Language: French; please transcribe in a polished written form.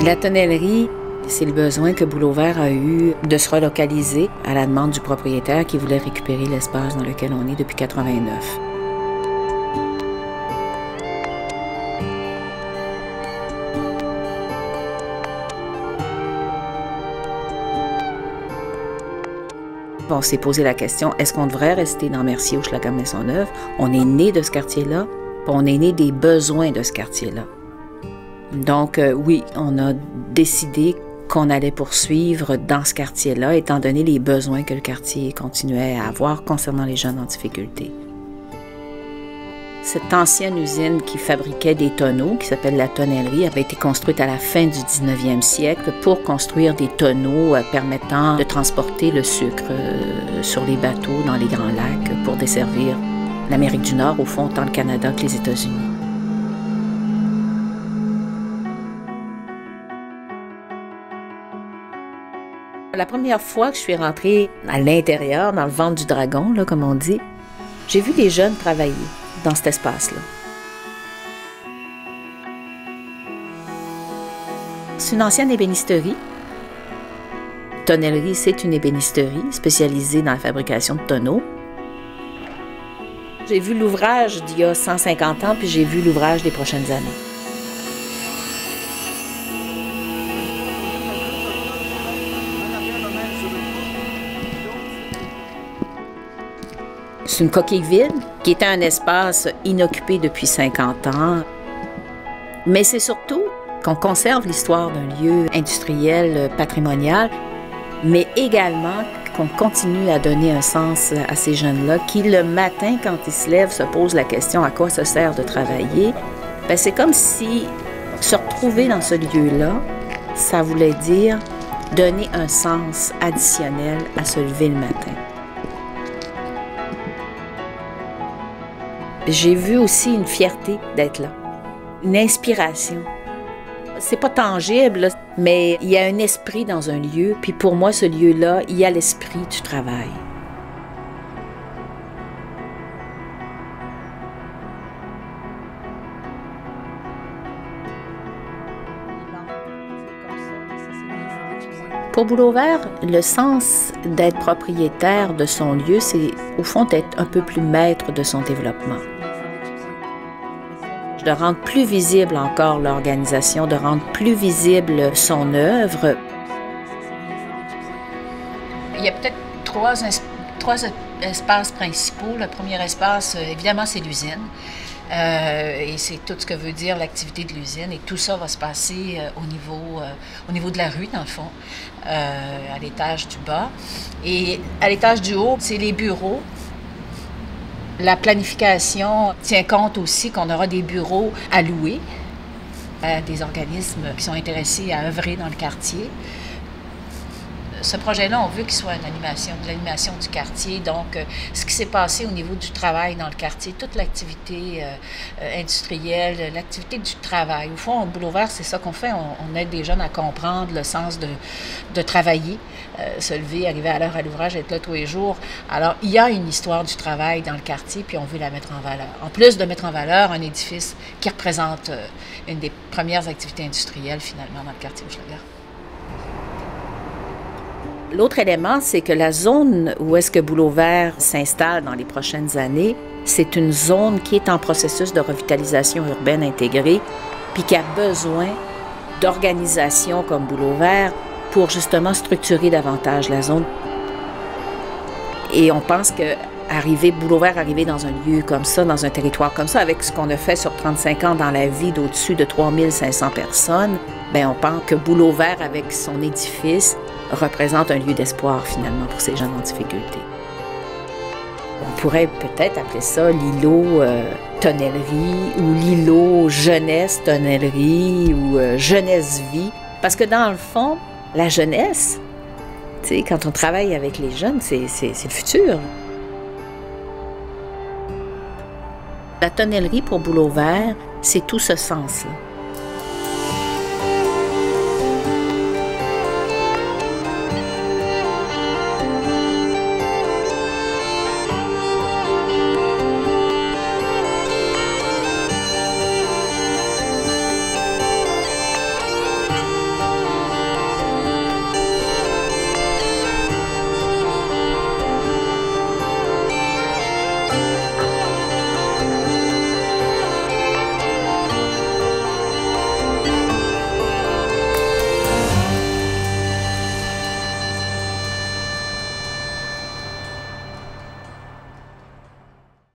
La tonnellerie, c'est le besoin que Boulot-Vert a eu de se relocaliser à la demande du propriétaire qui voulait récupérer l'espace dans lequel on est depuis 1989. On s'est posé la question, est-ce qu'on devrait rester dans Mercier, Hochelaga, Maisonneuve? On est né de ce quartier-là, puis on est né des besoins de ce quartier-là. Donc oui, on a décidé qu'on allait poursuivre dans ce quartier-là, étant donné les besoins que le quartier continuait à avoir concernant les jeunes en difficulté. Cette ancienne usine qui fabriquait des tonneaux, qui s'appelle la tonnellerie, avait été construite à la fin du 19e siècle pour construire des tonneaux permettant de transporter le sucre sur les bateaux dans les Grands Lacs pour desservir l'Amérique du Nord, au fond, tant le Canada que les États-Unis. La première fois que je suis rentrée à l'intérieur, dans le ventre du dragon, là, comme on dit, j'ai vu les jeunes travailler dans cet espace-là. C'est une ancienne ébénisterie. Tonnellerie, c'est une ébénisterie spécialisée dans la fabrication de tonneaux. J'ai vu l'ouvrage d'il y a 150 ans, puis j'ai vu l'ouvrage des prochaines années. C'est une coquille vide qui était un espace inoccupé depuis 50 ans. Mais c'est surtout qu'on conserve l'histoire d'un lieu industriel patrimonial, mais également qu'on continue à donner un sens à ces jeunes-là qui, le matin, quand ils se lèvent, se posent la question à quoi ça sert de travailler. Bien, c'est comme si se retrouver dans ce lieu-là, ça voulait dire donner un sens additionnel à se lever le matin. J'ai vu aussi une fierté d'être là, une inspiration. C'est pas tangible, mais il y a un esprit dans un lieu, puis pour moi, ce lieu-là, il y a l'esprit du travail. Pour Boulot-Vert, le sens d'être propriétaire de son lieu, c'est au fond d'être un peu plus maître de son développement. De rendre plus visible encore l'organisation, de rendre plus visible son œuvre. Il y a peut-être trois espaces principaux. Le premier espace, évidemment, c'est l'usine. Et c'est tout ce que veut dire l'activité de l'usine. Et tout ça va se passer au niveau de la rue, dans le fond, à l'étage du bas. Et à l'étage du haut, c'est les bureaux. La planification tient compte aussi qu'on aura des bureaux à louer à des organismes qui sont intéressés à œuvrer dans le quartier. Ce projet-là, on veut qu'il soit de l'animation du quartier. Donc, ce qui s'est passé au niveau du travail dans le quartier, toute l'activité industrielle, l'activité du travail. Au fond, au Boulot-Vert, c'est ça qu'on fait. On aide des jeunes à comprendre le sens de travailler, se lever, arriver à l'heure à l'ouvrage, être là tous les jours. Alors, il y a une histoire du travail dans le quartier, puis on veut la mettre en valeur. En plus de mettre en valeur un édifice qui représente une des premières activités industrielles, finalement, dans le quartier Hochelaga. L'autre élément, c'est que la zone où est-ce que Boulot-Vert s'installe dans les prochaines années, c'est une zone qui est en processus de revitalisation urbaine intégrée, puis qui a besoin d'organisations comme Boulot-Vert pour justement structurer davantage la zone. Et on pense que Boulot-Vert arriver dans un lieu comme ça, dans un territoire comme ça, avec ce qu'on a fait sur 35 ans dans la vie d'au-dessus de 3500 personnes, bien, on pense que Boulot-Vert, avec son édifice, représente un lieu d'espoir, finalement, pour ces jeunes en difficulté. On pourrait peut-être appeler ça l'îlot tonnellerie ou l'îlot jeunesse tonnellerie ou jeunesse vie. Parce que dans le fond, la jeunesse, tu sais, quand on travaille avec les jeunes, c'est le futur. La tonnellerie pour Boulot-Vert, c'est tout ce sens-là.